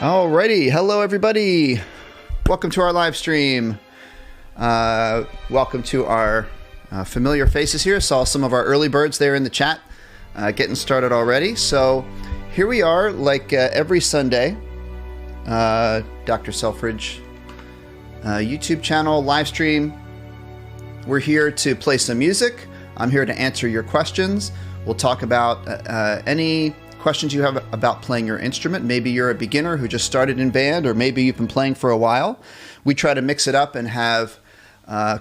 Alrighty, hello everybody. Welcome to our live stream. Welcome to our familiar faces here. Saw some of our early birds there in the chat getting started already. So here we are, like every Sunday. Dr. Selfridge YouTube channel, live stream. We're here to play some music. I'm here to answer your questions. We'll talk about any questions you have about playing your instrument. Maybe you're a beginner who just started in band, or maybe you've been playing for a while. We try to mix it up and have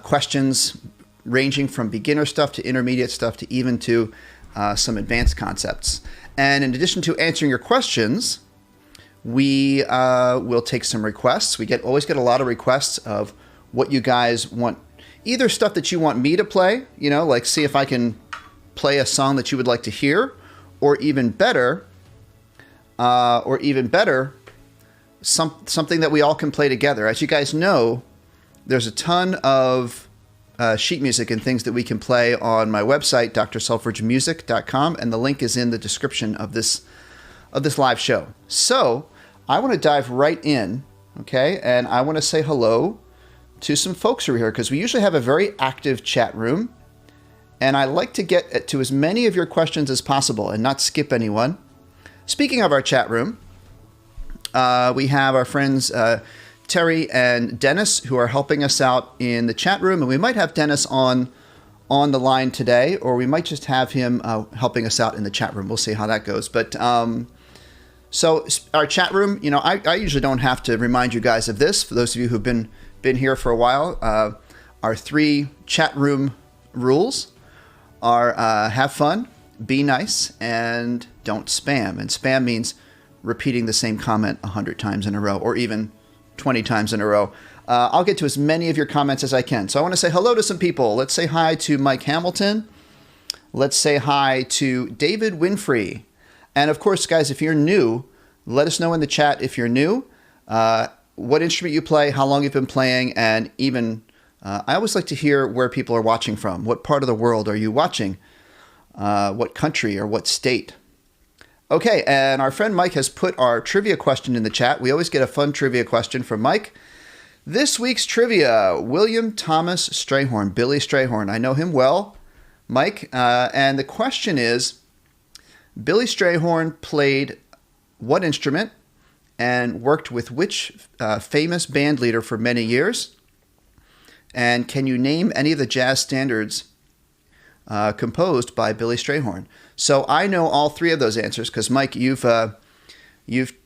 questions ranging from beginner stuff to intermediate stuff to even to some advanced concepts. And in addition to answering your questions, we will take some requests. We always get a lot of requests of what you guys want, either stuff that you want me to play, you know, like see if I can play a song that you would like to hear, or even better, something that we all can play together. As you guys know, there's a ton of sheet music and things that we can play on my website, drselfridgemusic.com, and the link is in the description of this live show. So I want to dive right in, okay? And I want to say hello to some folks who are here, because we usually have a very active chat room. And I like to get to as many of your questions as possible and not skip anyone. Speaking of our chat room, we have our friends Terry and Dennis who are helping us out in the chat room. And we might have Dennis on the line today, or we might just have him helping us out in the chat room. We'll see how that goes. But so our chat room, you know, I usually don't have to remind you guys of this. For those of you who've been here for a while, our 3 chat room rules are have fun, be nice, and don't spam. And spam means repeating the same comment 100 times in a row, or even 20 times in a row. I'll get to as many of your comments as I can. So I want to say hello to some people. Let's say hi to Mike Hamilton. Let's say hi to David Winfrey. And of course, guys, if you're new, let us know in the chat if you're new, what instrument you play, how long you've been playing, and even I always like to hear where people are watching from. What part of the world are you watching? What country or what state? Okay, and our friend Mike has put our trivia question in the chat. We always get a fun trivia question from Mike. This week's trivia, William Thomas Strayhorn, Billy Strayhorn. I know him well, Mike. And the question is, Billy Strayhorn played what instrument and worked with which famous band leader for many years? And can you name any of the jazz standards composed by Billy Strayhorn? So I know all 3 of those answers because, Mike, you've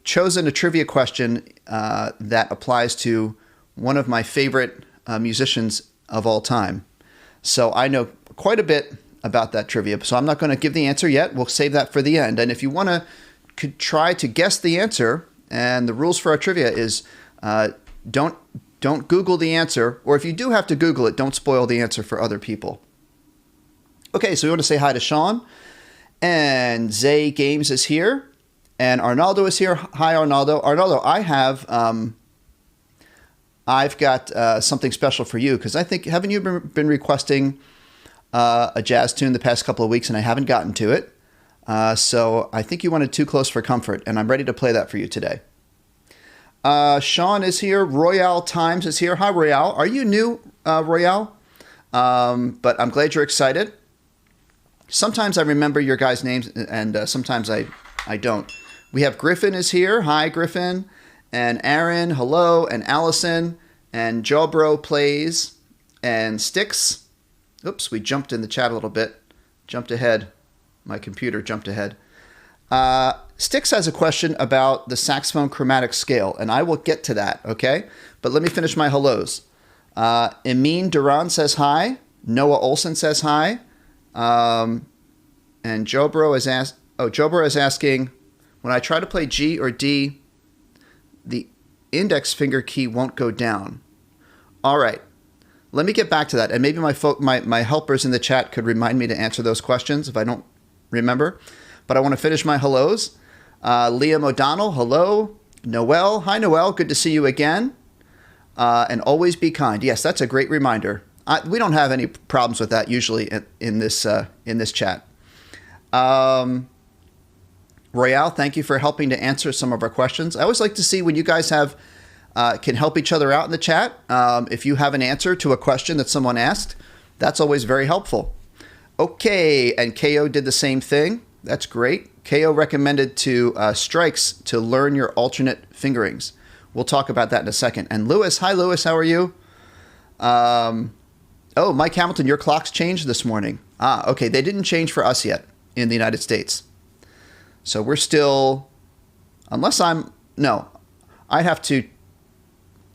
chosen a trivia question that applies to one of my favorite musicians of all time. So I know quite a bit about that trivia. So I'm not going to give the answer yet. We'll save that for the end. And if you want to could try to guess the answer, and the rules for our trivia is don't Google the answer, or if you do have to Google it, don't spoil the answer for other people. Okay, so we want to say hi to Sean, and Zay Games is here, and Arnaldo is here. Hi, Arnaldo. Arnaldo, I've got something special for you, because I think, haven't you been requesting a jazz tune the past couple of weeks, and I haven't gotten to it. So I think you wanted Too Close for Comfort, and I'm ready to play that for you today. Sean is here. Royale Times is here. Hi, Royale. Are you new, Royale? But I'm glad you're excited. Sometimes I remember your guys' names, and sometimes I don't. We have Griffin is here. Hi, Griffin. And Aaron, hello. And Allison. And Jobro plays. And Sticks. Oops, we jumped in the chat a little bit. Jumped ahead. My computer jumped ahead. Sticks has a question about the saxophone chromatic scale, and I will get to that, okay? But let me finish my hellos. Emin Duran says hi. Noah Olson says hi. And Jobro is asking, when I try to play G or D, the index finger key won't go down. All right. Let me get back to that, and maybe my helpers in the chat could remind me to answer those questions if I don't remember. But I want to finish my hellos. Liam O'Donnell, hello. Noel, hi Noel, good to see you again. And always be kind. Yes, that's a great reminder. We don't have any problems with that usually in this chat. Royale, thank you for helping to answer some of our questions. I always like to see when you guys have can help each other out in the chat. If you have an answer to a question that someone asked, that's always very helpful. Okay, and KO did the same thing. That's great. KO recommended to Strikes to learn your alternate fingerings. We'll talk about that in a second. And Lewis, hi Lewis, how are you? Oh, Mike Hamilton, your clocks changed this morning. Okay, they didn't change for us yet in the United States. So we're still, unless no, I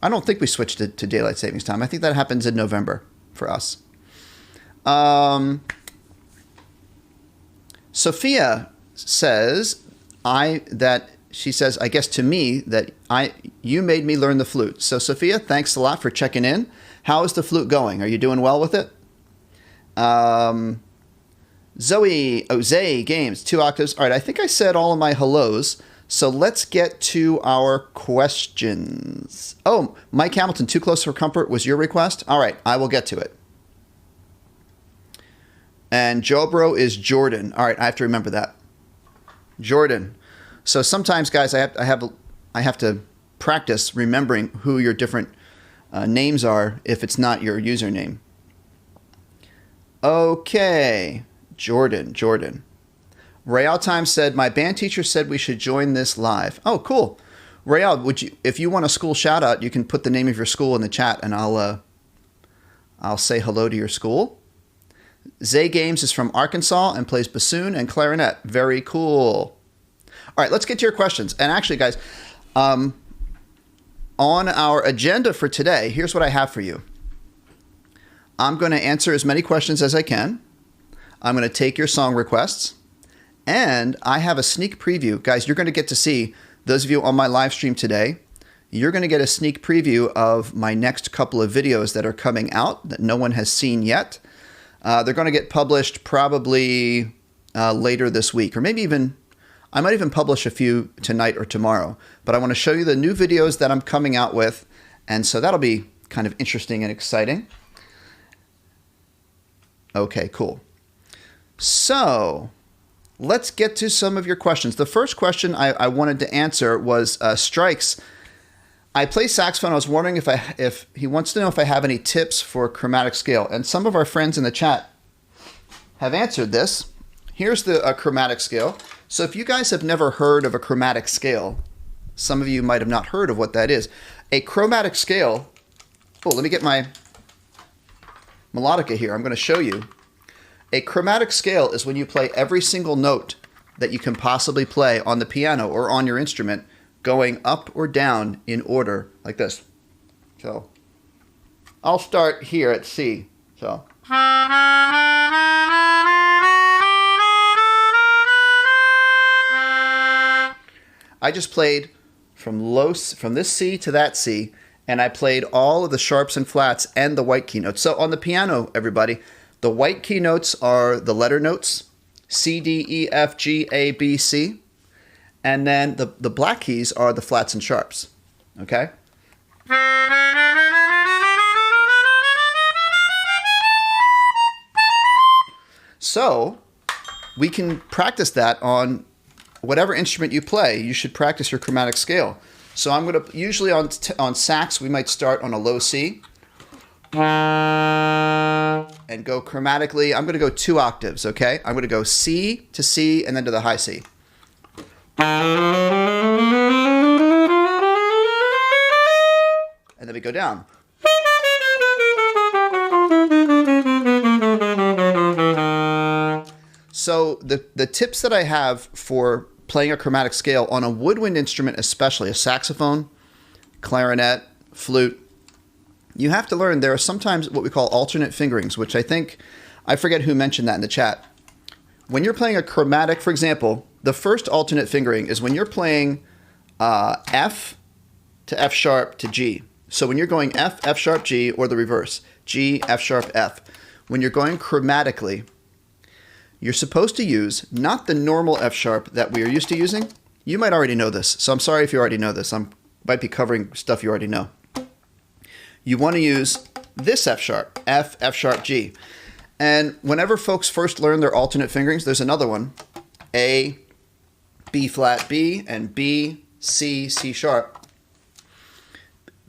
don't think we switched to daylight savings time. I think that happens in November for us. Sophia says, I guess to me that you made me learn the flute. So Sophia, thanks a lot for checking in. How is the flute going? Are you doing well with it? Zay Games, 2 octaves. All right, I think I said all of my hellos. So let's get to our questions. Oh, Mike Hamilton, Too Close for Comfort was your request? All right, I will get to it. And Jobro is Jordan. All right, I have to remember that. Jordan. So sometimes, guys, I have to practice remembering who your different names are if it's not your username. Okay, Jordan. Royale Time said, my band teacher said we should join this live. Oh, cool. Royale, if you want a school shout out, you can put the name of your school in the chat and I'll say hello to your school. Zay Games is from Arkansas and plays bassoon and clarinet. Very cool. All right, let's get to your questions. And actually, guys, on our agenda for today, here's what I have for you. I'm going to answer as many questions as I can. I'm going to take your song requests. And I have a sneak preview. Guys, you're going to get to see, those of you on my live stream today, you're going to get a sneak preview of my next couple of videos that are coming out that no one has seen yet. They're going to get published probably later this week, or maybe even, I might even publish a few tonight or tomorrow. But I want to show you the new videos that I'm coming out with, and so that'll be kind of interesting and exciting. Okay, cool. So let's get to some of your questions. The first question I wanted to answer was Strikes. I play saxophone. I was wondering if he wants to know if I have any tips for chromatic scale. And some of our friends in the chat have answered this. Here's the chromatic scale. So if you guys have never heard of a chromatic scale, some of you might have not heard of what that is. A chromatic scale, let me get my melodica here. I'm going to show you. A chromatic scale is when you play every single note that you can possibly play on the piano or on your instrument, going up or down in order like this. So I'll start here at C. So I just played from this C to that C, and I played all of the sharps and flats and the white key notes. So on the piano, everybody, the white key notes are the letter notes, C, D, E, F, G, A, B, C. And then the black keys are the flats and sharps, okay? So we can practice that on whatever instrument you play. You should practice your chromatic scale. So I'm going to, usually on sax, we might start on a low C and go chromatically. I'm going to go 2 octaves, okay? I'm going to go C to C and then to the high C. And then we go down. So the tips that I have for playing a chromatic scale on a woodwind instrument, especially a saxophone, clarinet, flute, you have to learn there are sometimes what we call alternate fingerings, which I forget who mentioned that in the chat. When you're playing a chromatic, for example, the first alternate fingering is when you're playing F to F sharp to G. So when you're going F, F sharp, G, or the reverse, G, F sharp, F, when you're going chromatically, you're supposed to use not the normal F sharp that we are used to using. You might already know this, so I'm sorry if you already know this. I might be covering stuff you already know. You want to use this F sharp, F, F sharp, G. And whenever folks first learn their alternate fingerings, there's another one, A, B flat B, and B, C, C sharp.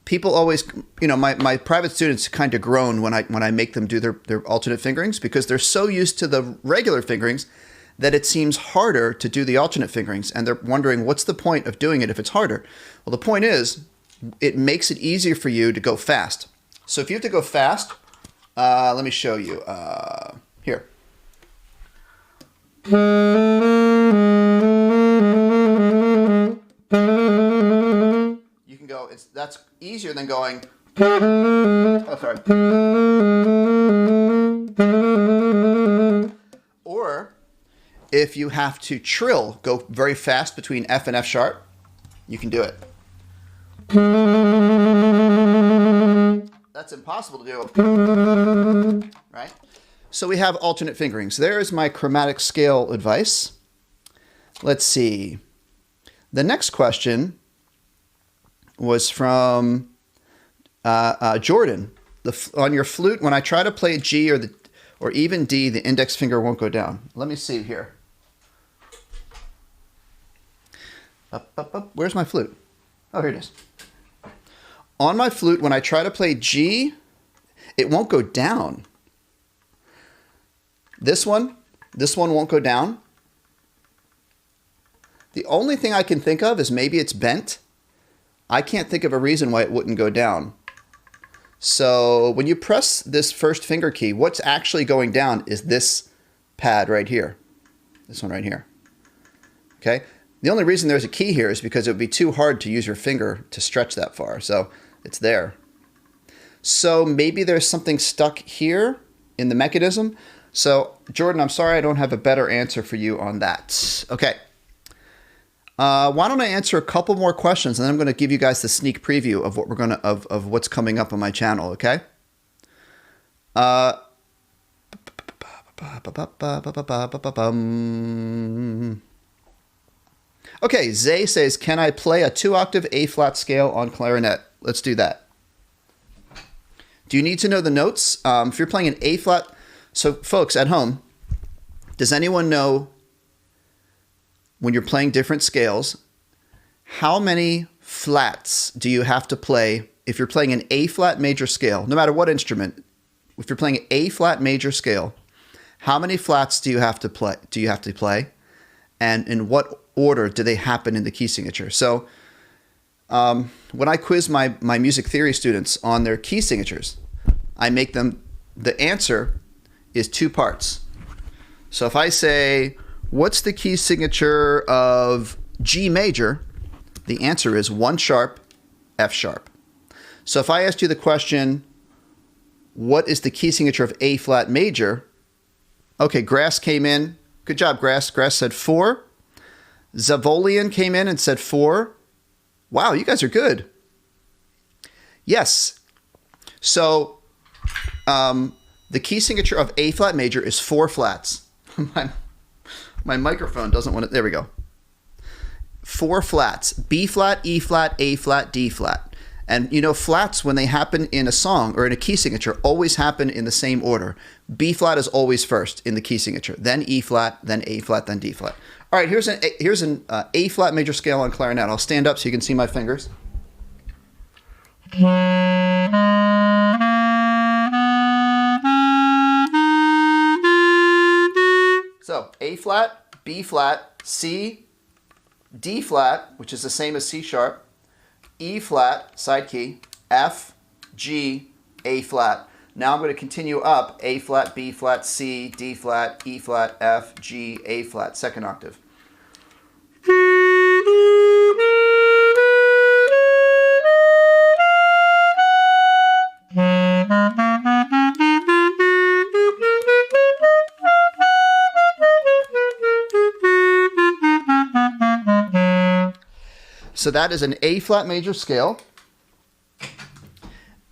People always, you know, my private students kind of groan when I make them do their alternate fingerings, because they're so used to the regular fingerings that it seems harder to do the alternate fingerings, and they're wondering what's the point of doing it if it's harder. Well, the point is it makes it easier for you to go fast. So if you have to go fast, let me show you. Here. You can go, that's easier than going, oh, sorry. Or if you have to trill, go very fast between F and F sharp, you can do it. That's impossible to do, right? So we have alternate fingerings. There's my chromatic scale advice. Let's see. The next question was from Jordan. On your flute, when I try to play G or even D, the index finger won't go down. Let me see here. Up. Where's my flute? Oh, here it is. On my flute, when I try to play G, it won't go down. This one won't go down. The only thing I can think of is maybe it's bent. I can't think of a reason why it wouldn't go down. So when you press this first finger key, what's actually going down is this pad right here. This one right here. Okay? The only reason there's a key here is because it would be too hard to use your finger to stretch that far. So it's there. So maybe there's something stuck here in the mechanism. So Jordan, I'm sorry I don't have a better answer for you on that. Okay. Why don't I answer a couple more questions, and then I'm going to give you guys the sneak preview of what we're going to of what's coming up on my channel. Okay. Okay, Zay says, can I play a 2-octave A-flat scale on clarinet? Let's do that. Do you need to know the notes? If you're playing an A-flat, so folks at home, does anyone know when you're playing different scales, how many flats do you have to play if you're playing an A-flat major scale, no matter what instrument? If you're playing an A-flat major scale, how many flats do you have to play? And in what order do they happen in the key signature? So when I quiz my music theory students on their key signatures, I make them, the answer is 2 parts. So if I say, what's the key signature of G major? The answer is 1 sharp, F sharp. So if I asked you the question, what is the key signature of A flat major? Okay, Grass came in. Good job, Grass. Grass said 4. Zavolian came in and said 4. Wow, you guys are good. Yes. So the key signature of A flat major is 4 flats. My microphone doesn't want to, there we go. 4 flats, B flat, E flat, A flat, D flat. And you know, flats, when they happen in a song or in a key signature, always happen in the same order. B flat is always first in the key signature, then E flat, then A flat, then D flat. All right, here's an A flat major scale on clarinet. I'll stand up so you can see my fingers. So A flat, B flat, C, D flat, which is the same as C sharp, E flat, side key, F, G, A flat. Now I'm going to continue up, A flat, B flat, C, D flat, E flat, F, G, A flat, second octave. So that is an A flat major scale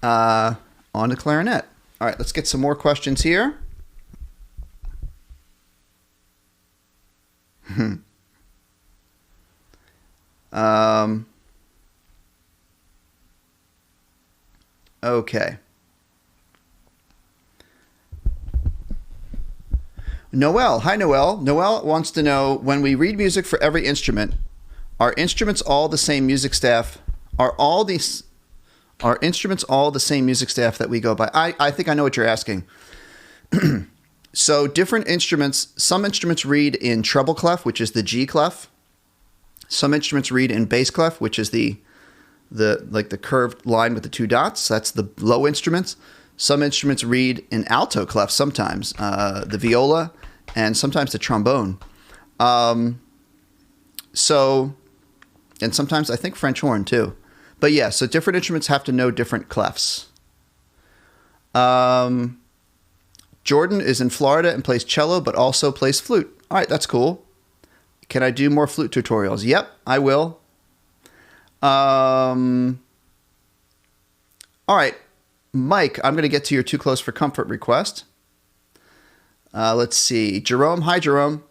on the clarinet. All right, let's get some more questions here. Okay. Noelle. Hi, Noelle. Noelle wants to know, when we read music for every instrument, are instruments all the same music staff? Are instruments all the same music staff that we go by? I think I know what you're asking. So different instruments, some instruments read in treble clef, which is the G clef. Some instruments read in bass clef, which is the curved line with the two dots. That's the low instruments. Some instruments read in alto clef sometimes, the viola and sometimes the trombone. And sometimes I think French horn too. But yeah, so different instruments have to know different clefs. Jordan is in Florida and plays cello, but also plays flute. All right, that's cool. Can I do more flute tutorials? Yep, I will. All right, Mike, I'm going to get to your Too Close for Comfort request. Let's see. Jerome, hi, Jerome.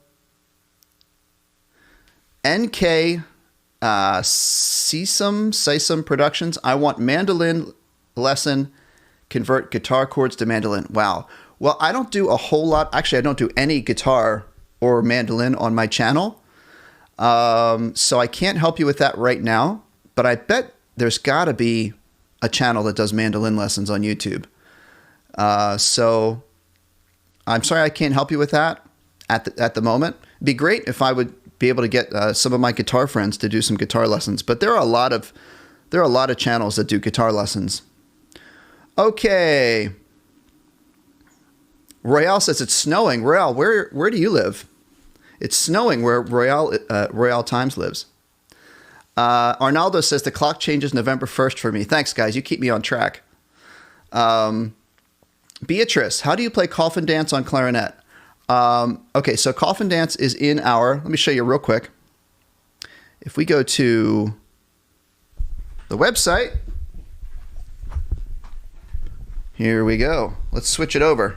NK Sisum Productions. I want mandolin lesson, convert guitar chords to mandolin. Wow. Well, I don't do a whole lot. Actually, I don't do any guitar or mandolin on my channel. So I can't help you with that right now. But I bet there's got to be a channel that does mandolin lessons on YouTube. So I'm sorry I can't help you with that at the moment. It'd be great if I would be able to get some of my guitar friends to do some guitar lessons. But there are a lot of channels that do guitar lessons. Okay. Royale says it's snowing. Royale, where do you live? It's snowing where Royale Times lives. Arnaldo says the clock changes November 1st for me. Thanks, guys. You keep me on track. Beatrice, how do you play Coffin Dance on clarinet? Okay, so Coffin Dance is in let me show you real quick. If we go to the website, here we go. Let's switch it over.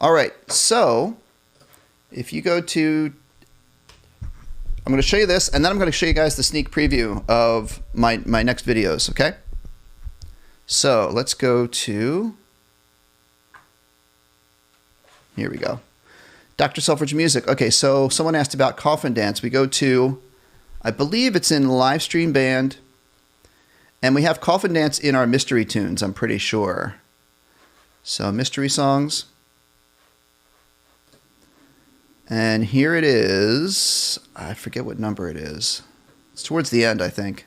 All right, so if you go to, I'm going to show you this, and then I'm going to show you guys the sneak preview of my next videos, okay? So let's go to, here we go. Dr. Selfridge Music. Okay, so someone asked about Coffin Dance. We go to, I believe it's in Live Stream Band, and we have Coffin Dance in our mystery tunes, I'm pretty sure. So mystery songs. And here it is. I forget what number it is. It's towards the end, I think.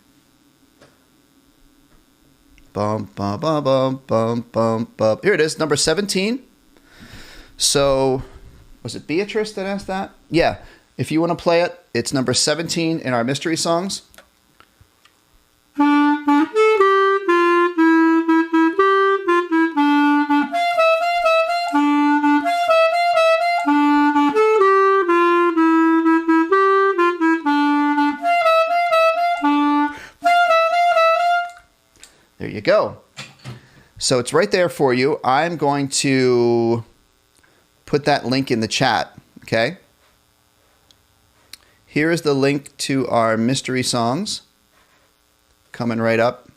Bum, bum, bum, bum, bum, bum, bum. Here it is, number 17. So, was it Beatrice that asked that? Yeah. If you want to play it, it's number 17 in our mystery songs. There you go. So it's right there for you. I'm going to put that link in the chat, okay? Here is the link to our mystery songs. Coming right up.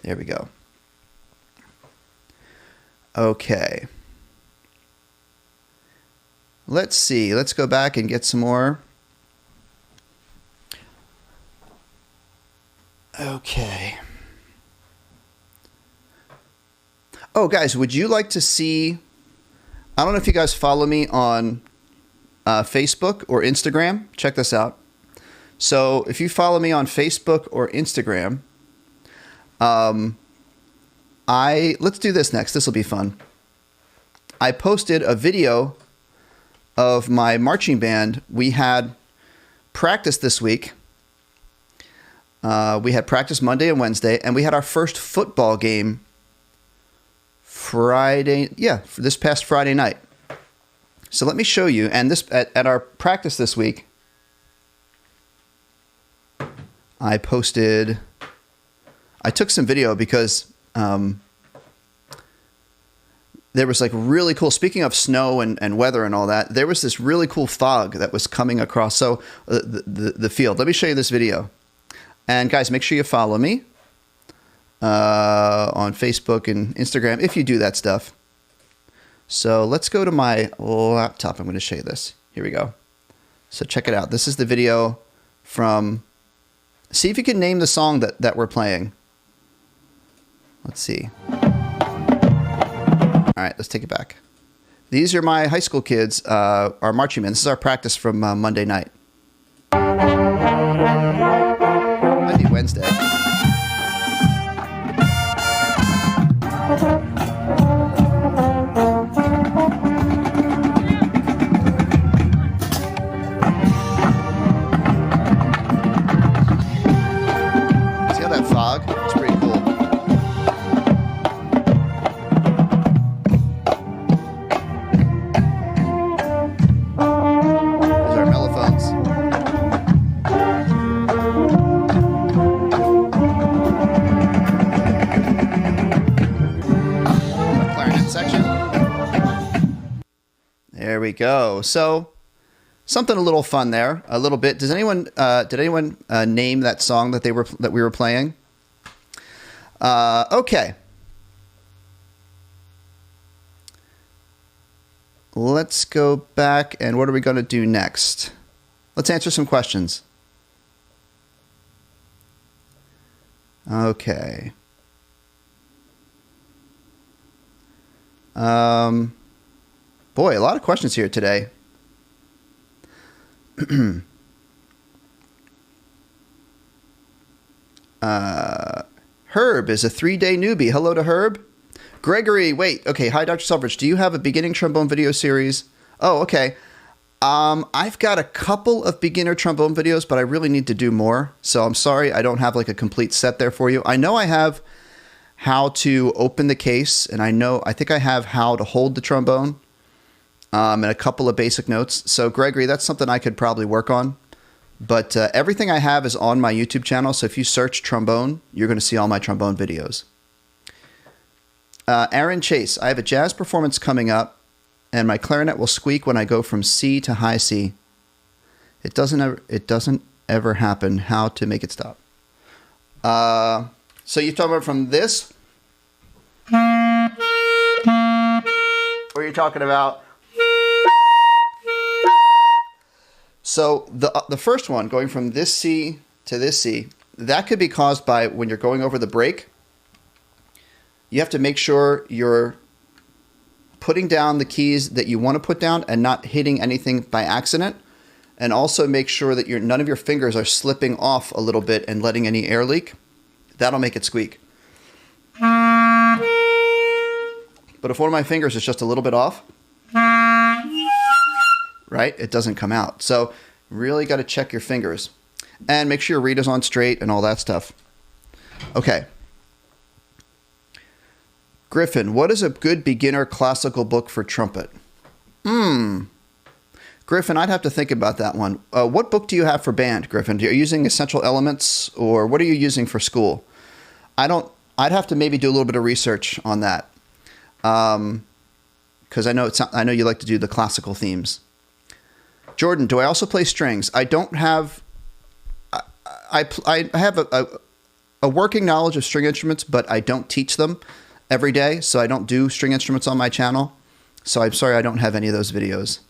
There we go. Okay. Let's see. Let's go back and get some more. Okay. Oh, guys, would you like to see... I don't know if you guys follow me on Facebook or Instagram. Check this out. So if you follow me on Facebook or Instagram, let's do this next. This will be fun. I posted a video of my marching band. We had practice this week. We had practice Monday and Wednesday, and we had our first football game Friday. Yeah, this past Friday night. So let me show you. And this at our practice this week, I took some video because there was like really cool, speaking of snow and weather and all that, there was this really cool fog that was coming across the field. Let me show you this video. And guys, make sure you follow me on Facebook and Instagram if you do that stuff. So let's go to my laptop. I'm going to show you this. Here we go. So check it out. This is the video from... See if you can name the song that we're playing. Let's see. All right, let's take it back. These are my high school kids, our marching band. This is our practice from Monday night. Might be Wednesday. Fog. It's pretty cool. There's our mellophones. Our clarinet section. There we go. So something a little fun there, a little bit. Does anyone? Did anyone name that song that we were playing? Okay. Let's go back, and what are we going to do next? Let's answer some questions. Okay. Boy, a lot of questions here today. Herb is a 3-day newbie. Hello to Herb. Gregory, wait. Okay, hi, Dr. Selfridge. Do you have a beginning trombone video series? Oh, okay. I've got a couple of beginner trombone videos, but I really need to do more. So I'm sorry I don't have like a complete set there for you. I know I have how to open the case, and I think I have how to hold the trombone, and a couple of basic notes. So Gregory, that's something I could probably work on. But everything I have is on my YouTube channel, so if you search trombone, you're going to see all my trombone videos. Aaron Chase, I have a jazz performance coming up, and my clarinet will squeak when I go from C to high C. It doesn't ever happen. How to make it stop? So you're talking about from this? Or you're talking about... So the first one, going from this C to this C, that could be caused by when you're going over the break. You have to make sure you're putting down the keys that you want to put down and not hitting anything by accident. And also make sure that none of your fingers are slipping off a little bit and letting any air leak. That'll make it squeak. But if one of my fingers is just a little bit off, right, it doesn't come out. So really got to check your fingers and make sure your reed is on straight and all that stuff. Okay. Griffin, what is a good beginner classical book for trumpet? Griffin, I'd have to think about that one. What book do you have for band, Griffin? Are you using Essential Elements, or what are you using for school? I'd have to maybe do a little bit of research on that. Because I know you like to do the classical themes. Jordan, do I also play strings? I don't have... I have a working knowledge of string instruments, but I don't teach them every day, so I don't do string instruments on my channel. So I'm sorry I don't have any of those videos.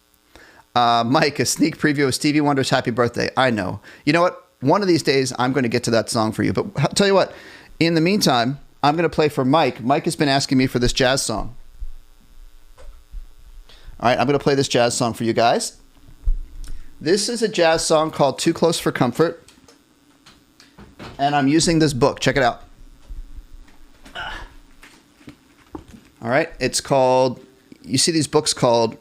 Mike, a sneak preview of Stevie Wonder's Happy Birthday. I know. You know what? One of these days, I'm going to get to that song for you. But I'll tell you what, in the meantime, I'm going to play for Mike. Mike has been asking me for this jazz song. All right, I'm going to play this jazz song for you guys. This is a jazz song called Too Close for Comfort. And I'm using this book. Check it out. All right, it's called, you see these books called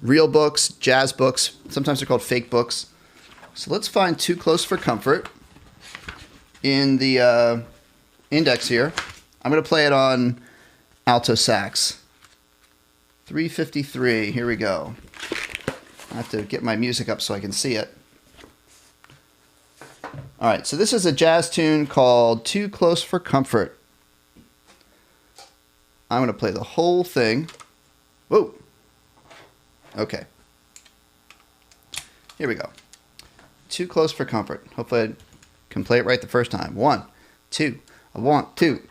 real books, jazz books. Sometimes they're called fake books. So let's find Too Close for Comfort in the index here. I'm going to play it on alto sax. 353, here we go. I have to get my music up so I can see it. All right, so this is a jazz tune called Too Close for Comfort. I'm going to play the whole thing. Whoa. Okay. Here we go. Too Close for Comfort. Hopefully I can play it right the first time. 1, 2. 1, 2.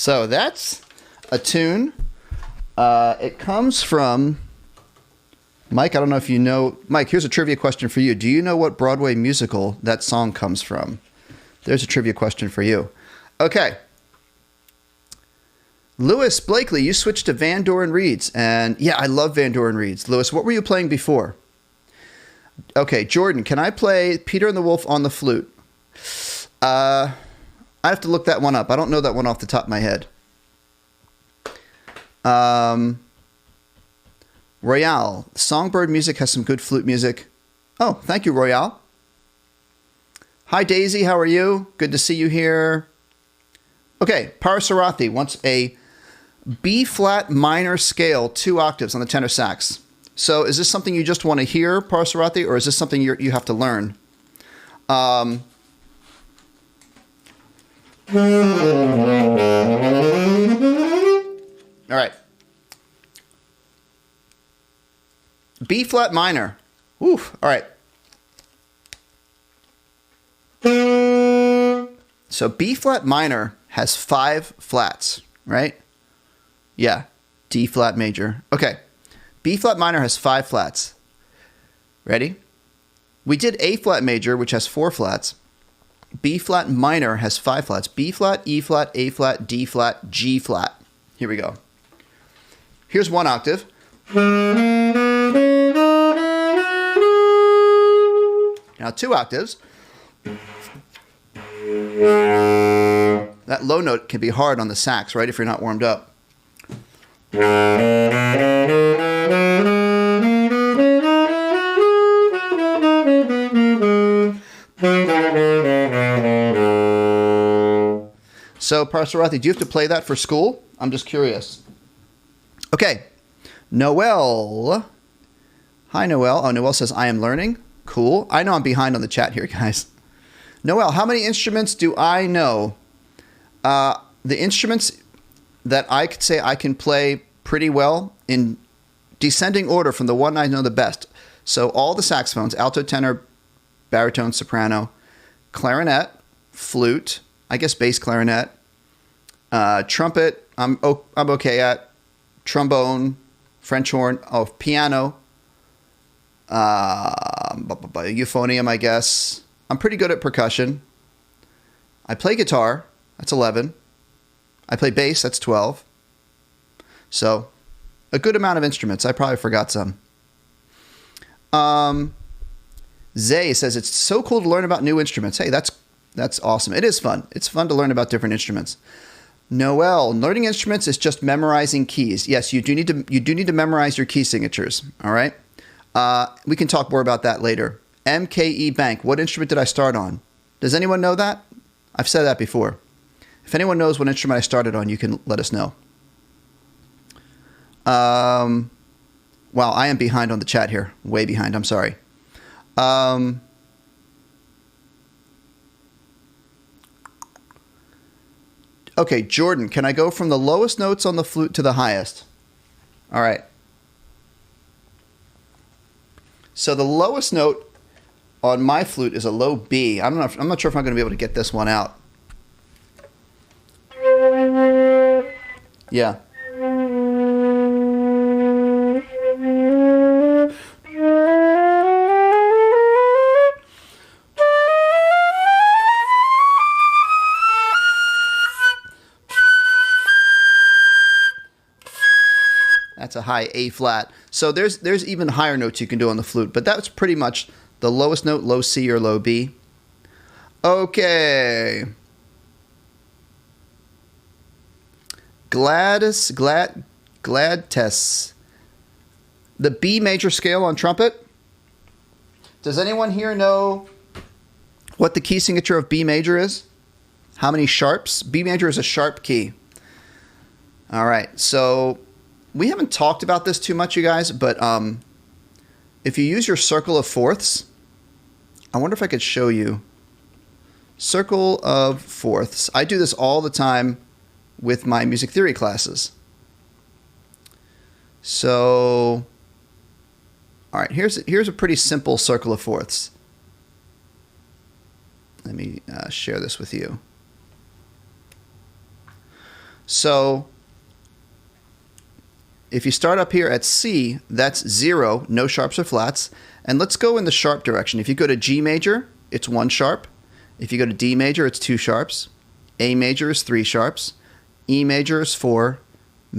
So that's a tune. It comes from Mike. I don't know if you know. Mike, here's a trivia question for you. Do you know what Broadway musical that song comes from? There's a trivia question for you. Okay. Lewis Blakely, you switched to Van Doren Reeds. And yeah, I love Van Doren Reeds. Lewis, what were you playing before? Okay, Jordan, can I play Peter and the Wolf on the flute? I have to look that one up. I don't know that one off the top of my head. Royale, Songbird Music has some good flute music. Oh, thank you, Royale. Hi, Daisy. How are you? Good to see you here. Okay, Parasarathi wants a B-flat minor scale, 2 octaves on the tenor sax. So is this something you just want to hear, Parasarathi, or is this something you have to learn? All right. B-flat minor. Oof. All right. So B-flat minor has 5 flats, right? Yeah. D-flat major. Okay. B-flat minor has 5 flats. Ready? We did A-flat major, which has 4 flats. B-flat minor has 5 flats. B-flat, E-flat, A-flat, D-flat, G-flat. Here we go. Here's 1 octave. Now 2 octaves. That low note can be hard on the sax, right, if you're not warmed up. So, Parasarathi, do you have to play that for school? I'm just curious. Okay. Noelle. Hi, Noelle. Oh, Noelle says, I am learning. Cool. I know I'm behind on the chat here, guys. Noelle, how many instruments do I know? The instruments that I could say I can play pretty well in descending order from the one I know the best. So all the saxophones, alto, tenor, baritone, soprano, clarinet, flute, I guess bass clarinet, trumpet, I'm okay at, trombone, French horn, piano, euphonium, I guess. I'm pretty good at percussion. I play guitar. That's 11. I play bass. That's 12. So, a good amount of instruments. I probably forgot some. Zay says, it's so cool to learn about new instruments. Hey, that's awesome. It is fun. It's fun to learn about different instruments. Noel, learning instruments is just memorizing keys. Yes, you do need to memorize your key signatures. All right. We can talk more about that later. MKE Bank. What instrument did I start on? Does anyone know that? I've said that before. If anyone knows what instrument I started on, you can let us know. Wow, I am behind on the chat here. Way behind. I'm sorry. Okay, Jordan, can I go from the lowest notes on the flute to the highest? All right. So the lowest note on my flute is a low B. I'm not sure if I'm going to be able to get this one out. Yeah. That's a high A flat. So there's even higher notes you can do on the flute, but that's pretty much the lowest note, low C or low B. Okay. Gladys. The B major scale on trumpet. Does anyone here know what the key signature of B major is? How many sharps? B major is a sharp key. All right, so we haven't talked about this too much, you guys, but if you use your circle of fourths, I wonder if I could show you. Circle of fourths. I do this all the time with my music theory classes. So, all right, here's a pretty simple circle of fourths. Let me share this with you. So if you start up here at C, that's 0, no sharps or flats. And let's go in the sharp direction. If you go to G major, it's 1 sharp. If you go to D major, it's 2 sharps. A major is 3 sharps. E major is 4.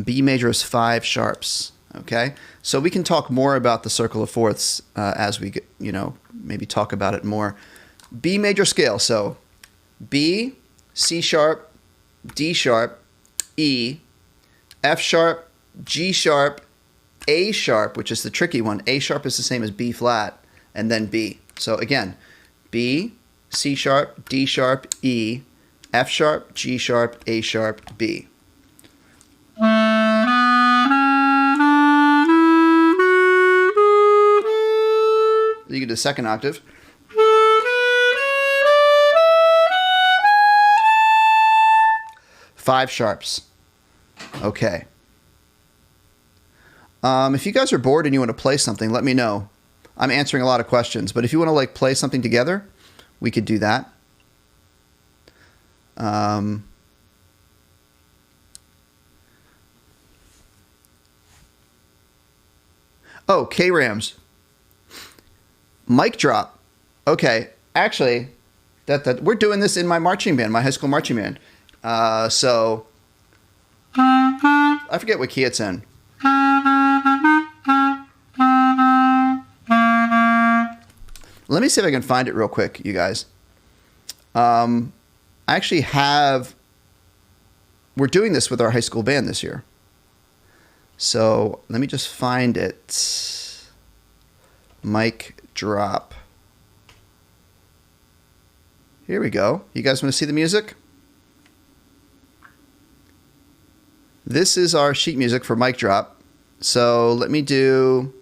B major is 5 sharps. Okay? So we can talk more about the circle of fourths as we, maybe talk about it more. B major scale. So B, C sharp, D sharp, E, F sharp, G sharp, A sharp, which is the tricky one. A sharp is the same as B flat, and then B. So again, B, C sharp, D sharp, E, F sharp, G sharp, A sharp, B. You can do the second octave. Five sharps. Okay. If you guys are bored and you want to play something, let me know. I'm answering a lot of questions, but if you want to play something together, we could do that. Oh, K-Rams. Mic drop. Okay, actually, that we're doing this in my marching band, my high school marching band. So I forget what key it's in. Let me see if I can find it real quick, you guys. I actually we're doing this with our high school band this year. So let me just find it. Mic drop. Here we go. You guys want to see the music? This is our sheet music for mic drop. So let me do...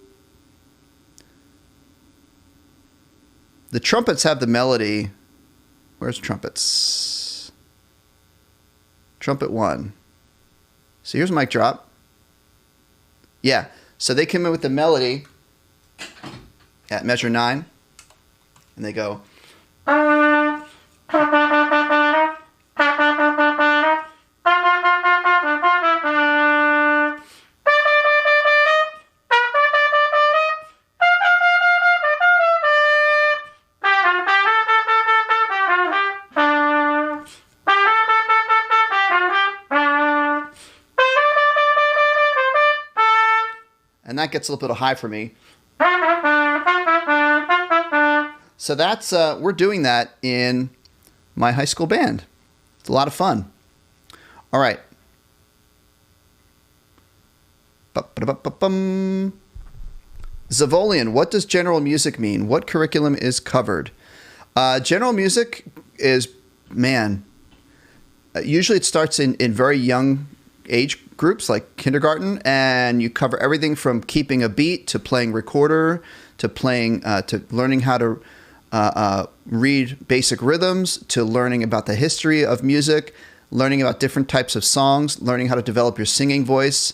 The trumpets have the melody. Where's trumpets? Trumpet 1. So here's mic drop. Yeah. So they come in with the melody at measure 9. And they go... And that gets a little bit high for me. So that's, we're doing that in my high school band. It's a lot of fun. All right. Zavolian, what does general music mean? What curriculum is covered? General music is, usually it starts in very young age groups like kindergarten, and you cover everything from keeping a beat to playing recorder to playing to learning how to read basic rhythms to learning about the history of music, learning about different types of songs, learning how to develop your singing voice,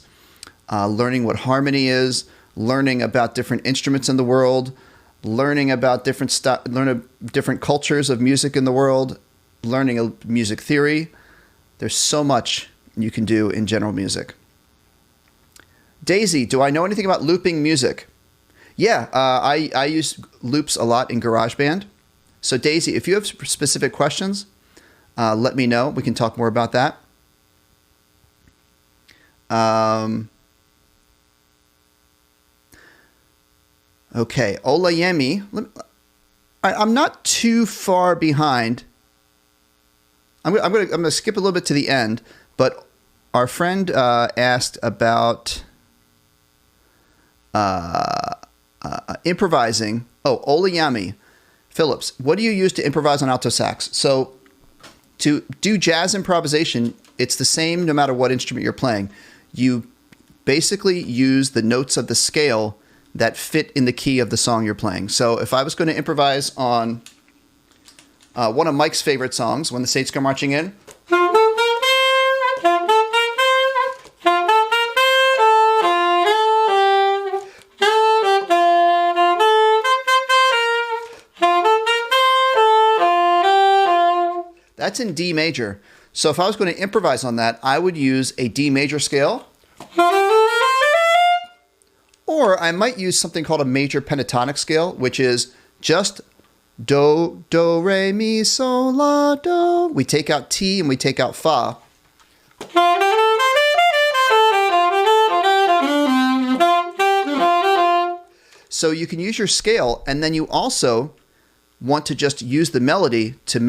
learning what harmony is, learning about different instruments in the world, learning about different cultures of music in the world, learning music theory. There's so much you can do in general music. Daisy, do I know anything about looping music? Yeah, I use loops a lot in GarageBand. So Daisy, if you have specific questions, let me know. We can talk more about that. Okay, Olayemi. I'm not too far behind. I'm gonna skip a little bit to the end. But our friend asked about improvising. Oh, Olayami Phillips, what do you use to improvise on alto sax? So to do jazz improvisation, it's the same no matter what instrument you're playing. You basically use the notes of the scale that fit in the key of the song you're playing. So if I was going to improvise on one of Mike's favorite songs, When the Saints Go Marching In, that's in D major. So if I was going to improvise on that, I would use a D major scale. Or I might use something called a major pentatonic scale, which is just do, do, re, mi, sol, la, do. We take out T and we take out fa. So you can use your scale, and then you also want to just use the melody to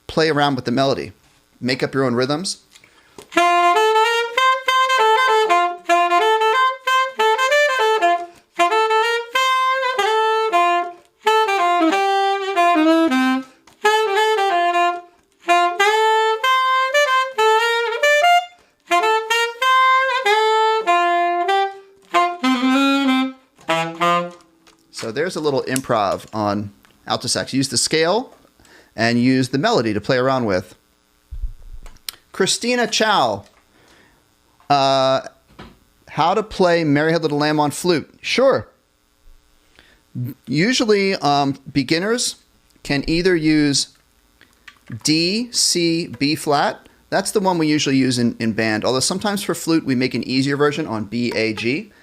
play around with the melody. Make up your own rhythms. So there's a little improv on alto sax. Use the scale and use the melody to play around with. Christina Chow. How to play Mary Had Little Lamb on flute. Sure. Usually beginners can either use D, C, B flat. That's the one we usually use in band. Although sometimes for flute we make an easier version on B, A, G.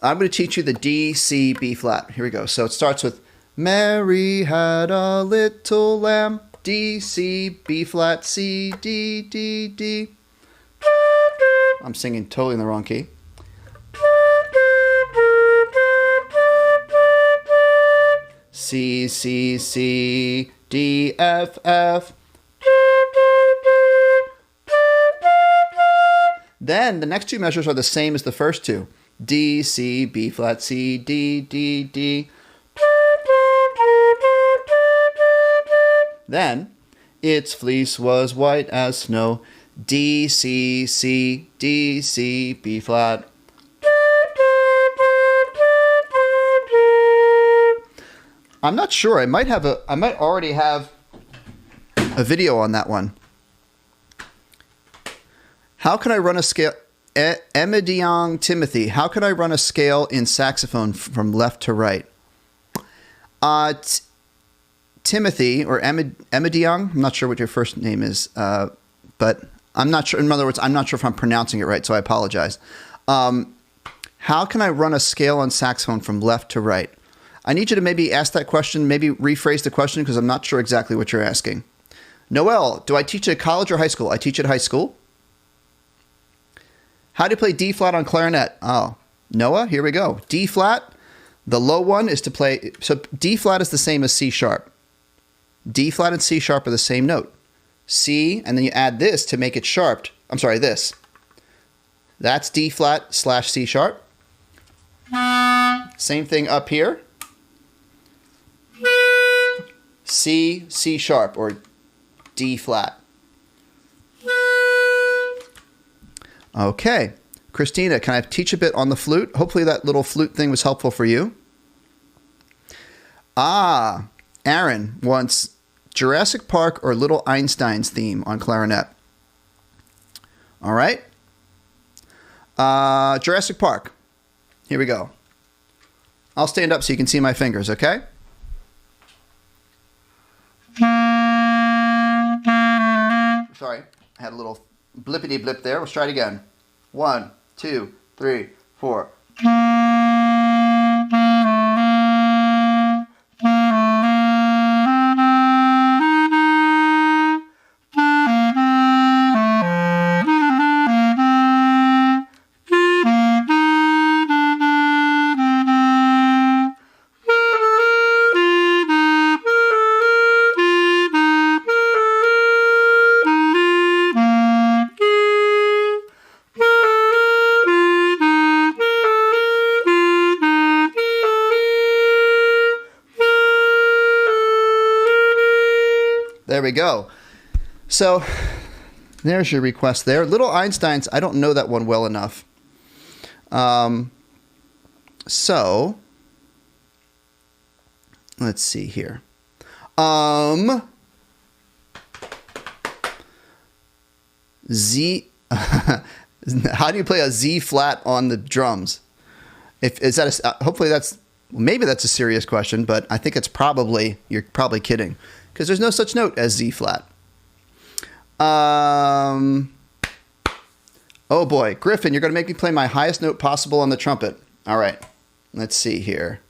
I'm going to teach you the D, C, B flat. Here we go. So it starts with Mary had a little lamb. D, C, B flat, C, D, D, D. I'm singing totally in the wrong key. C, C, C, D, F, F. Then the next two measures are the same as the first two. D, C, B flat, C, D, D, D. Then, its fleece was white as snow. D, C, C, D, C, B flat. I'm not sure. I might already have a video on that one. How can I run a scale? Emediong Timothy, how can I run a scale in saxophone from left to right? Timothy, or Emediong, I'm not sure what your first name is, but I'm not sure. In other words, I'm not sure if I'm pronouncing it right, so I apologize. How can I run a scale on saxophone from left to right? I need you to maybe ask that question, maybe rephrase the question, because I'm not sure exactly what you're asking. Noel, do I teach at college or high school? I teach at high school. How do you play D flat on clarinet? Oh, Noah, here we go. D flat, the low one is to play, so D flat is the same as C sharp. D flat and C sharp are the same note. C, and then you add this to make it sharped. I'm sorry, this. That's D flat / C sharp. Same thing up here. C, C sharp, or D flat. Okay. Christina, can I teach a bit on the flute? Hopefully that little flute thing was helpful for you. Aaron wants Jurassic Park or Little Einstein's theme on clarinet. All right. Jurassic Park. Here we go. I'll stand up so you can see my fingers, okay? Sorry, I had a little blippity blip there. Let's try it again. 1, 2, 3, 4. There we go. So there's your request there. Little Einsteins, I don't know that one well enough. So let's see here. Z. How do you play a Z flat on the drums? Hopefully that's, maybe that's a serious question, but I think it's probably, you're probably kidding, because there's no such note as Z flat. Oh boy, Griffin, you're going to make me play my highest note possible on the trumpet. All right, let's see here.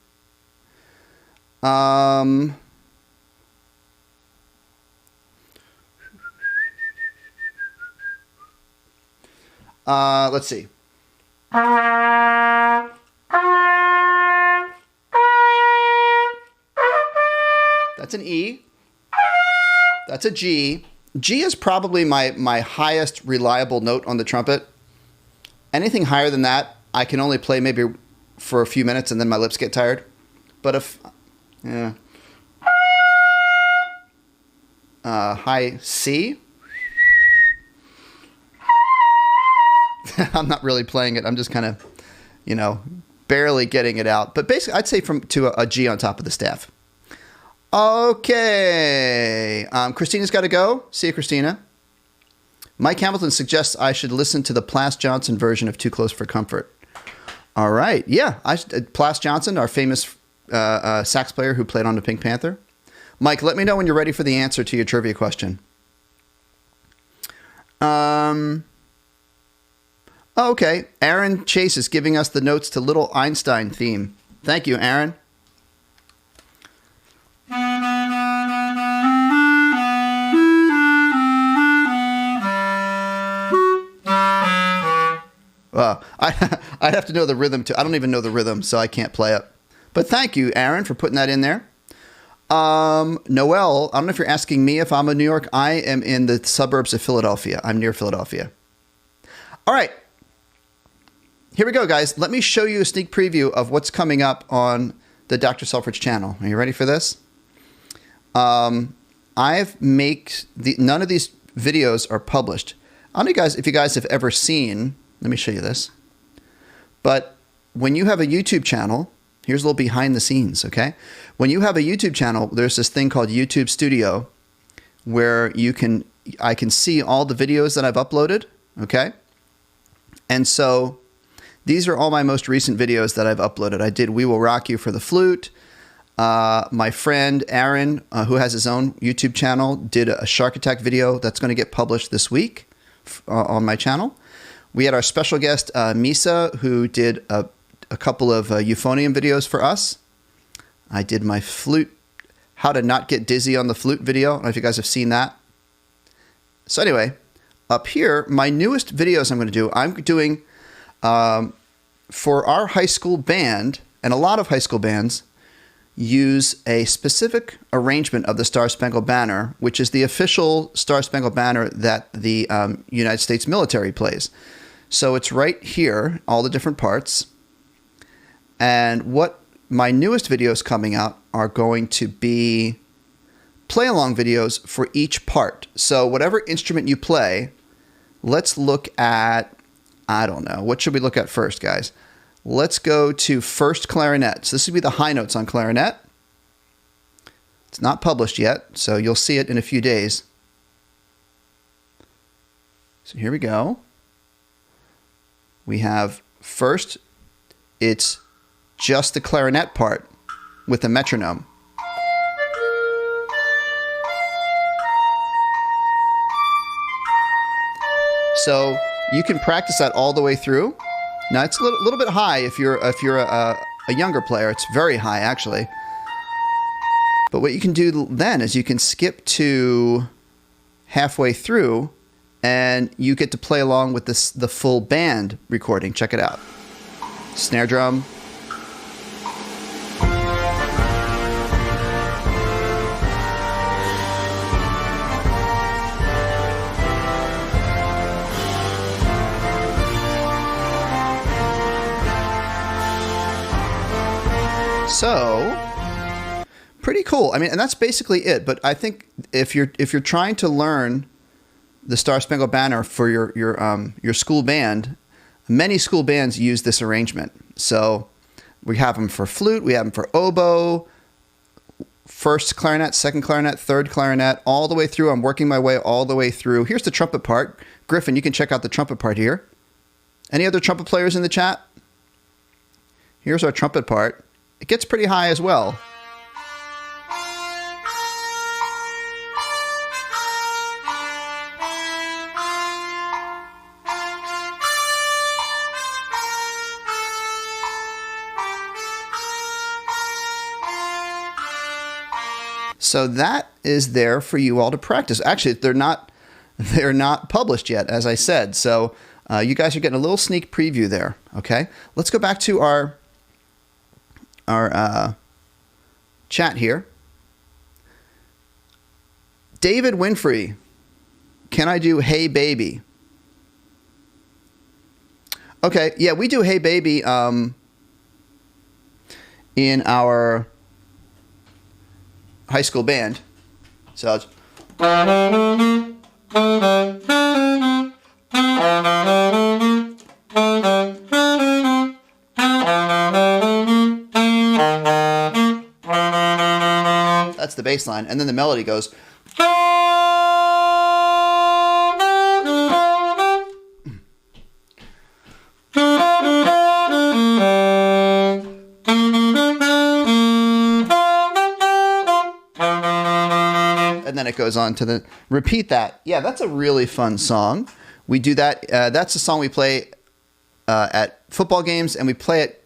Let's see. That's an E. That's a G. G is probably my highest reliable note on the trumpet. Anything higher than that, I can only play maybe for a few minutes and then my lips get tired. But if, yeah. High C. I'm not really playing it. I'm just kind of, barely getting it out. But basically, I'd say to a G on top of the staff. Okay. Christina's got to go. See you, Christina. Mike Hamilton suggests I should listen to the Plas Johnson version of Too Close for Comfort. All right. Yeah. Plas Johnson, our famous sax player who played on the Pink Panther. Mike, let me know when you're ready for the answer to your trivia question. Okay. Aaron Chase is giving us the notes to Little Einstein theme. Thank you, Aaron. I'd have to know the rhythm too. I don't even know the rhythm, so I can't play it. But thank you, Aaron, for putting that in there. Noel, I don't know if you're asking me if I'm in New York. I am in the suburbs of Philadelphia. I'm near Philadelphia. All right. Here we go, guys. Let me show you a sneak preview of what's coming up on the Dr. Selfridge channel. Are you ready for this? None of these videos are published. I don't know if you guys have ever seen, let me show you this. But when you have a YouTube channel, here's a little behind the scenes, okay? When you have a YouTube channel, there's this thing called YouTube Studio where I can see all the videos that I've uploaded, okay? And so these are all my most recent videos that I've uploaded. I did We Will Rock You for the flute. My friend Aaron, who has his own YouTube channel, did a Shark Attack video that's going to get published this week on my channel. We had our special guest, Misa, who did a couple of euphonium videos for us. I did my flute, how to not get dizzy on the flute video. I don't know if you guys have seen that. So anyway, up here, my newest videos I'm doing for our high school band, and a lot of high school bands use a specific arrangement of the Star Spangled Banner, which is the official Star Spangled Banner that the United States military plays. So it's right here, all the different parts. And what my newest videos coming out are going to be play-along videos for each part. So whatever instrument you play, let's look at, I don't know, what should we look at first, guys? Let's go to first clarinet. So this would be the high notes on clarinet. It's not published yet, so you'll see it in a few days. So here we go. We have first, it's just the clarinet part with the metronome. So you can practice that all the way through. Now it's a little bit high if you're a younger player. It's very high actually. But what you can do then is you can skip to halfway through, and you get to play along with the full band recording. Check it out. Snare drum. So, pretty cool. I mean, and that's basically it. But I think if you're trying to learn the Star Spangled Banner for your school band, many school bands use this arrangement. So we have them for flute, we have them for oboe, first clarinet, second clarinet, third clarinet, all the way through. I'm working my way all the way through. Here's the trumpet part. Griffin, you can check out the trumpet part here. Any other trumpet players in the chat? Here's our trumpet part. It gets pretty high as well. So that is there for you all to practice. Actually, they're not published yet, as I said. So you guys are getting a little sneak preview there. Okay, let's go back to our chat here. David Winfrey, can I do Hey Baby? Okay, yeah, we do Hey Baby in our high school band. So it's... That's the bass line, and then the melody goes... And then it goes on to the repeat that. Yeah, that's a really fun song. We do that. That's a song we play at football games, and we play it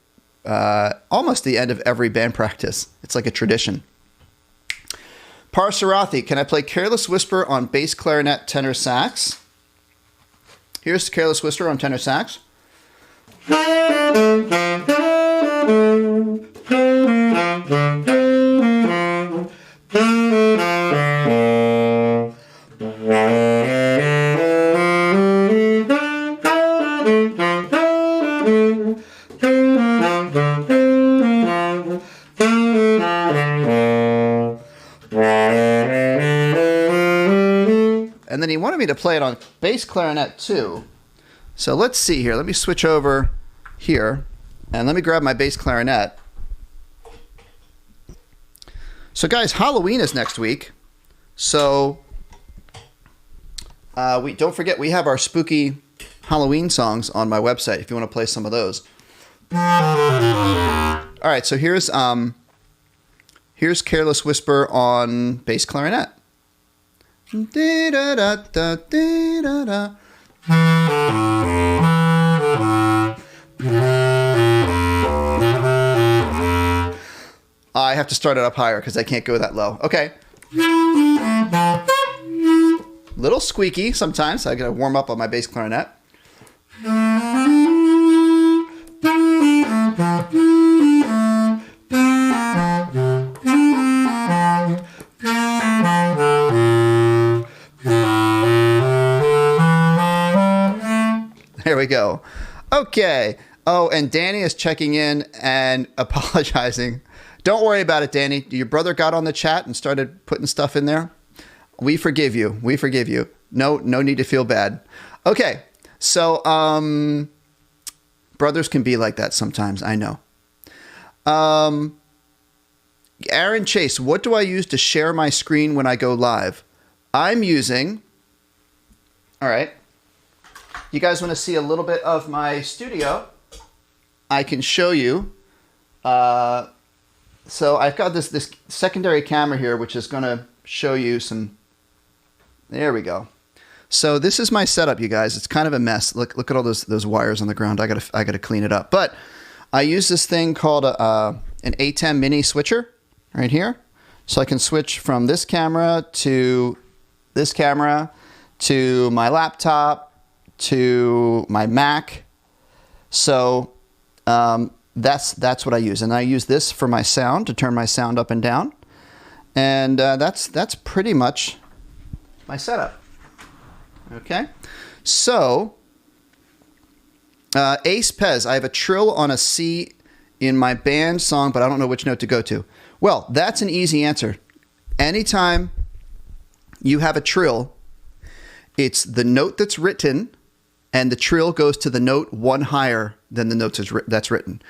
almost the end of every band practice. It's like a tradition. Parsarathi, can I play Careless Whisper on bass clarinet, tenor sax? Here's Careless Whisper on tenor sax. And then he wanted me to play it on bass clarinet too. So let's see here. Let me switch over here and let me grab my bass clarinet. So guys, Halloween is next week. So don't forget, we have our spooky Halloween songs on my website if you want to play some of those. All right, so here's Careless Whisper on bass clarinet. I have to start it up higher because I can't go that low. Okay. Little squeaky sometimes. I gotta warm up on my bass clarinet. There we go. Okay. Oh, and Danny is checking in and apologizing. Don't worry about it, Danny. Your brother got on the chat and started putting stuff in there. We forgive you. We forgive you. No need to feel bad. Okay. So, brothers can be like that sometimes. I know. Aaron Chase, what do I use to share my screen when I go live? I'm using... All right. You guys want to see a little bit of my studio? I can show you. So I've got this secondary camera here, which is going to show you some... There we go. So this is my setup, you guys. It's kind of a mess. Look at all those wires on the ground. I gotta clean it up. But I use this thing called an A10 mini switcher right here. So I can switch from this camera to this camera to my laptop to my Mac. So that's what I use. And I use this for my sound, to turn my sound up and down. And that's pretty much my setup. Okay. So Ace Pez, I have a trill on a C in my band song, but I don't know which note to go to. Well, that's an easy answer. Anytime you have a trill, it's the note that's written, and the trill goes to the note one higher than the note that's written.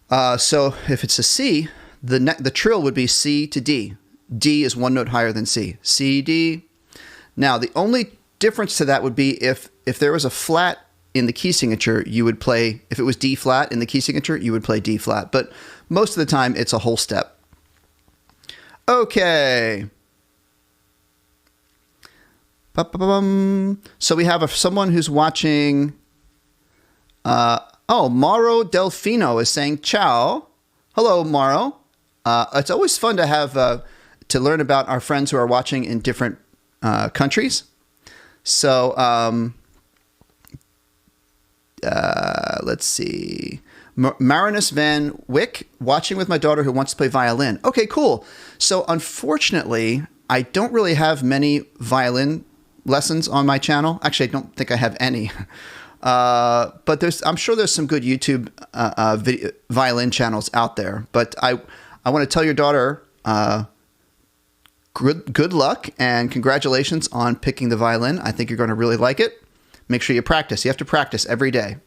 So if it's a C, the trill would be C to D. D is one note higher than C. C, D. Now, the only difference to that would be if there was a flat in the key signature, you would play, if it was D flat in the key signature, you would play D flat. But most of the time, it's a whole step. Okay. So we have someone who's watching. Mauro Delfino is saying ciao. Hello, Mauro. It's always fun to have to learn about our friends who are watching in different countries. So let's see. Marinus Van Wyck, watching with my daughter who wants to play violin. Okay, cool. So unfortunately, I don't really have many violin lessons on my channel. Actually, I don't think I have any. But I'm sure there's some good YouTube violin channels out there. But I want to tell your daughter good luck and congratulations on picking the violin. I think you're going to really like it. Make sure you practice. You have to practice every day.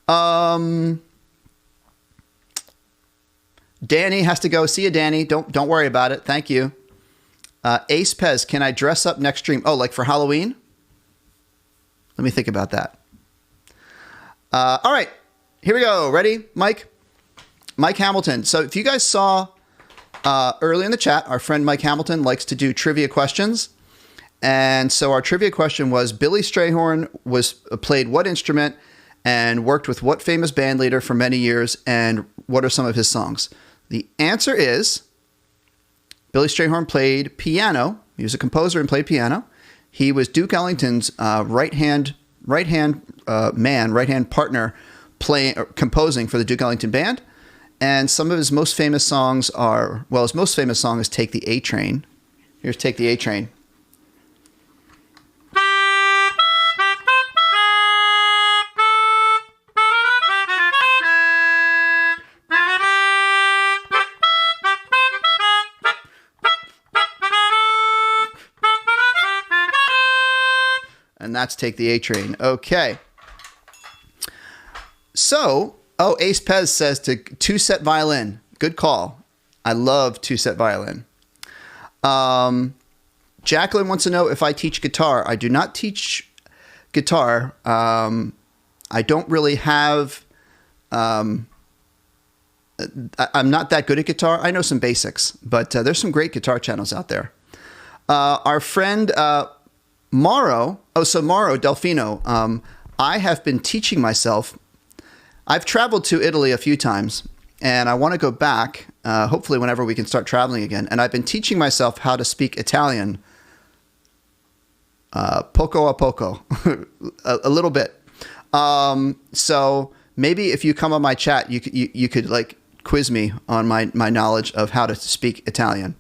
Danny has to go. See you, Danny. Don't worry about it. Thank you. Ace Pez, can I dress up next stream? Oh, like for Halloween? Let me think about that. All right, here we go. Ready, Mike? Mike Hamilton. So if you guys saw early in the chat, our friend Mike Hamilton likes to do trivia questions. And so our trivia question was, Billy Strayhorn played what instrument and worked with what famous band leader for many years, and what are some of his songs? The answer is Billy Strayhorn played piano. He was a composer and played piano. He was Duke Ellington's right-hand partner composing for the Duke Ellington Band. And some of his most famous songs are, well, his most famous song is Take the A Train. Here's Take the A Train. And that's Take the A Train. Okay. So, Ace Pez says to two-set violin. Good call. I love two-set violin. Jacqueline wants to know if I teach guitar. I do not teach guitar. I don't really have... I'm not that good at guitar. I know some basics, but there's some great guitar channels out there. Our friend... Mauro Delfino, I have been teaching myself. I've traveled to Italy a few times, and I want to go back, hopefully whenever we can start traveling again. And I've been teaching myself how to speak Italian, poco a poco, a little bit. So maybe if you come on my chat, you could like quiz me on my knowledge of how to speak Italian.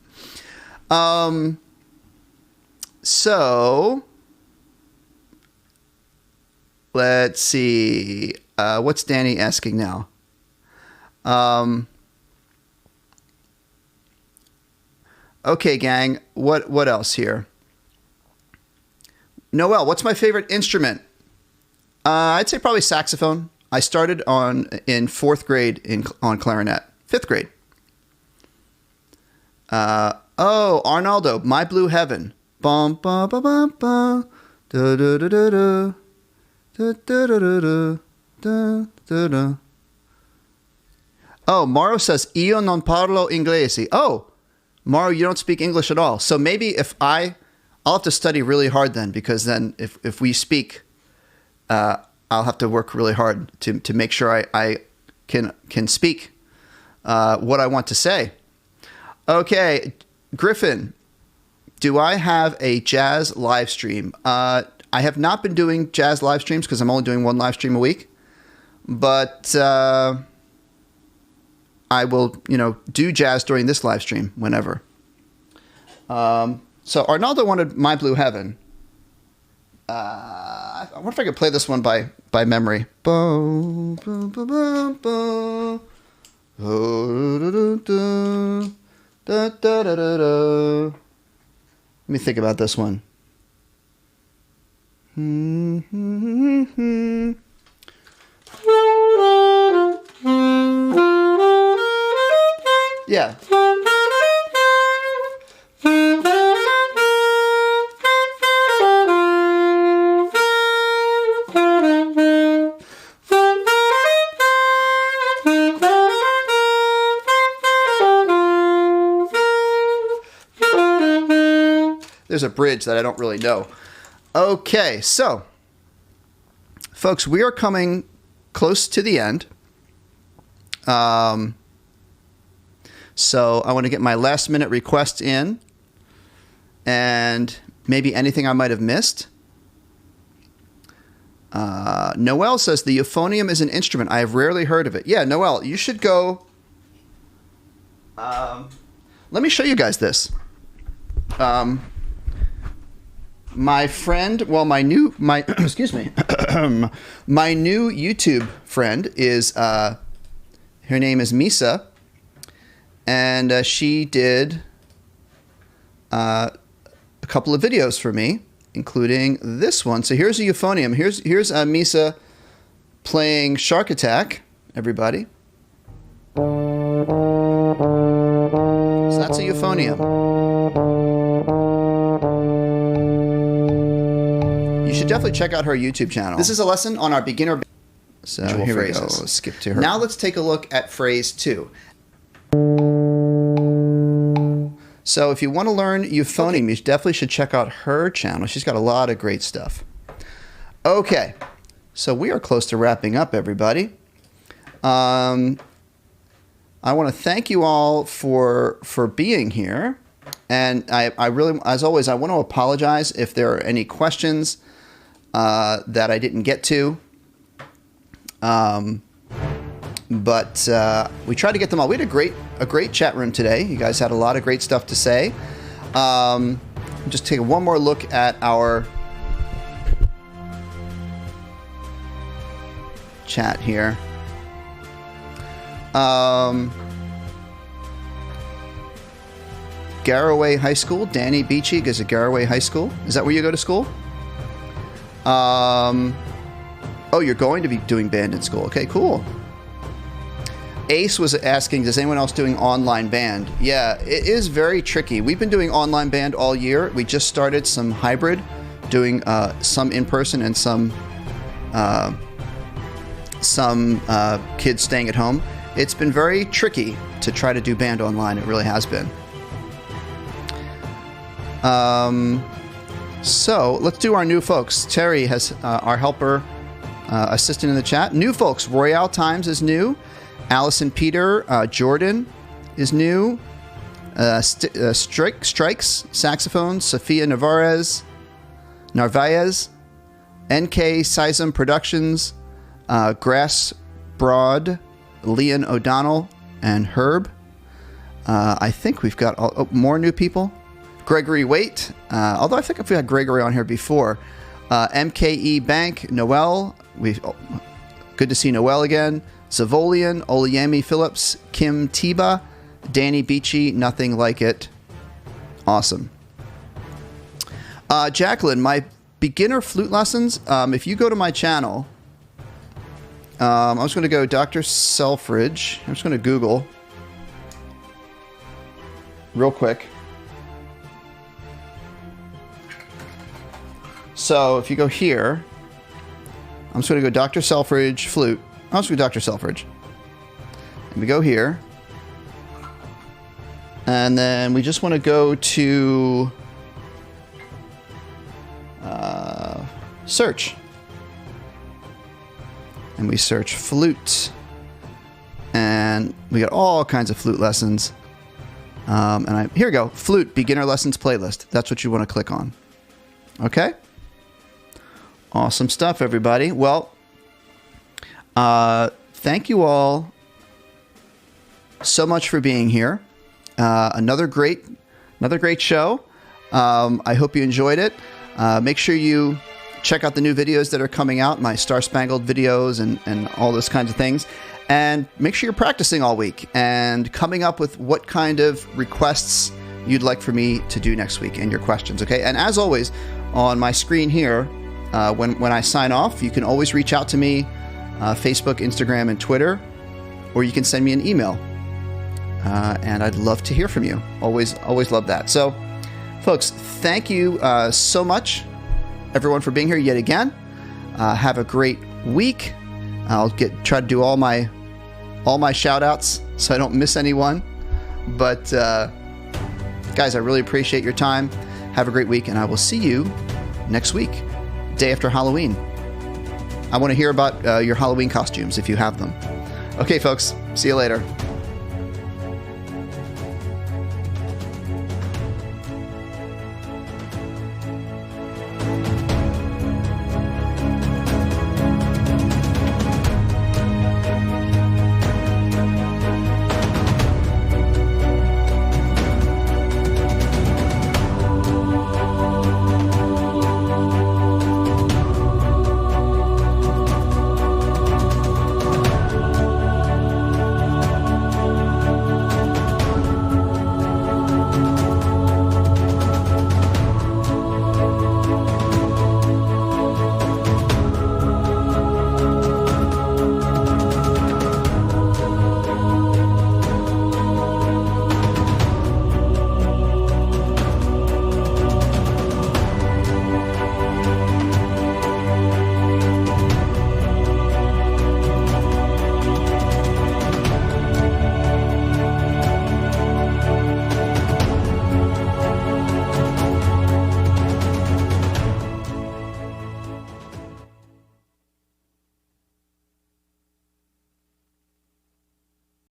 So, let's see. What's Danny asking now? Okay, gang. What else here? Noel, what's my favorite instrument? I'd say probably saxophone. I started in 4th grade on clarinet. 5th grade. Arnaldo, My Blue Heaven. Bum ba ba bum ba da da da da da da da da da da da. Oh, Mauro says io non parlo inglese. Oh, Mauro, you don't speak English at all. So maybe I'll have to study really hard then, because then if we speak, I'll have to work really hard to make sure I can speak what I want to say. Okay, Griffin. Do I have a jazz live stream? I have not been doing jazz live streams because I'm only doing one live stream a week. But I will, do jazz during this live stream whenever. So Arnaldo wanted My Blue Heaven. I wonder if I could play this one by memory. Let me think about this one. Yeah. There's a bridge that I don't really know. Okay, so, folks, we are coming So I want to get my last minute request in, and maybe anything I might have missed. Noel says the euphonium is an instrument. I have rarely heard of it. Yeah, Noel, you should go. Let me show you guys this. My friend, well, excuse me, my new YouTube friend is, her name is Misa, and she did a couple of videos for me, including this one. So here's a euphonium. Here's Misa playing Shark Attack, everybody. So that's a euphonium. You should definitely check out her YouTube channel. This is a lesson on our beginner. So here we go. Let's skip to her. Now let's take a look at phrase 2. So if you want to learn euphonium, you definitely should check out her channel. She's got a lot of great stuff. Okay, so we are close to wrapping up, everybody. I want to thank you all for being here. And I really, as always, I want to apologize if there are any questions that I didn't get to. But we tried to get them all. We had a great chat room today. You guys had a lot of great stuff to say. Just take one more look at our chat here. Garraway High School. Danny Beachy goes to Garraway High School. Is that where you go to school? Oh, you're going to be doing band in school. Okay, cool. Ace was asking, is anyone else doing online band? Yeah, it is very tricky. We've been doing online band all year. We just started some hybrid, doing some in person and some kids staying at home. It's been very tricky to try to do band online. It really has been. So let's do our new folks. Terry has our helper assistant in the chat. New folks, Royale Times is new. Allison Peter, Jordan is new. Strikes, saxophone. Sophia Narvaez. NK Sizem Productions. Grass Broad. Leon O'Donnell and Herb. I think we've got more new people. Gregory Waite, although I think I've had Gregory on here before. MKE Bank, Noel. Good to see Noel again. Zavolian, Olayemi Phillips, Kim Tiba, Danny Beachy, nothing like it. Awesome. Jacqueline, my beginner flute lessons, if you go to my channel, I'm just going to go Dr. Selfridge. I'm just going to Google real quick. So if you go here, I'm just going to go Dr. Selfridge flute. I'll just go Dr. Selfridge. And we go here. And then we just want to go to search. And we search flute. And we got all kinds of flute lessons. Here we go. Flute beginner lessons playlist. That's what you want to click on. Okay? Awesome stuff, everybody. Well, thank you all so much for being here. Another great show. I hope you enjoyed it. Make sure you check out the new videos that are coming out, my Star Spangled videos and all those kinds of things. And make sure you're practicing all week and coming up with what kind of requests you'd like for me to do next week and your questions, okay? And as always, on my screen here, when I sign off, you can always reach out to me, Facebook, Instagram, and Twitter, or you can send me an email. And I'd love to hear from you. Always love that. So, folks, thank you so much, everyone, for being here yet again. Have a great week. I'll try to do all my shout outs so I don't miss anyone. But guys, I really appreciate your time. Have a great week, and I will see you next week, day after Halloween. I want to hear about your Halloween costumes if you have them. Okay, folks, see you later.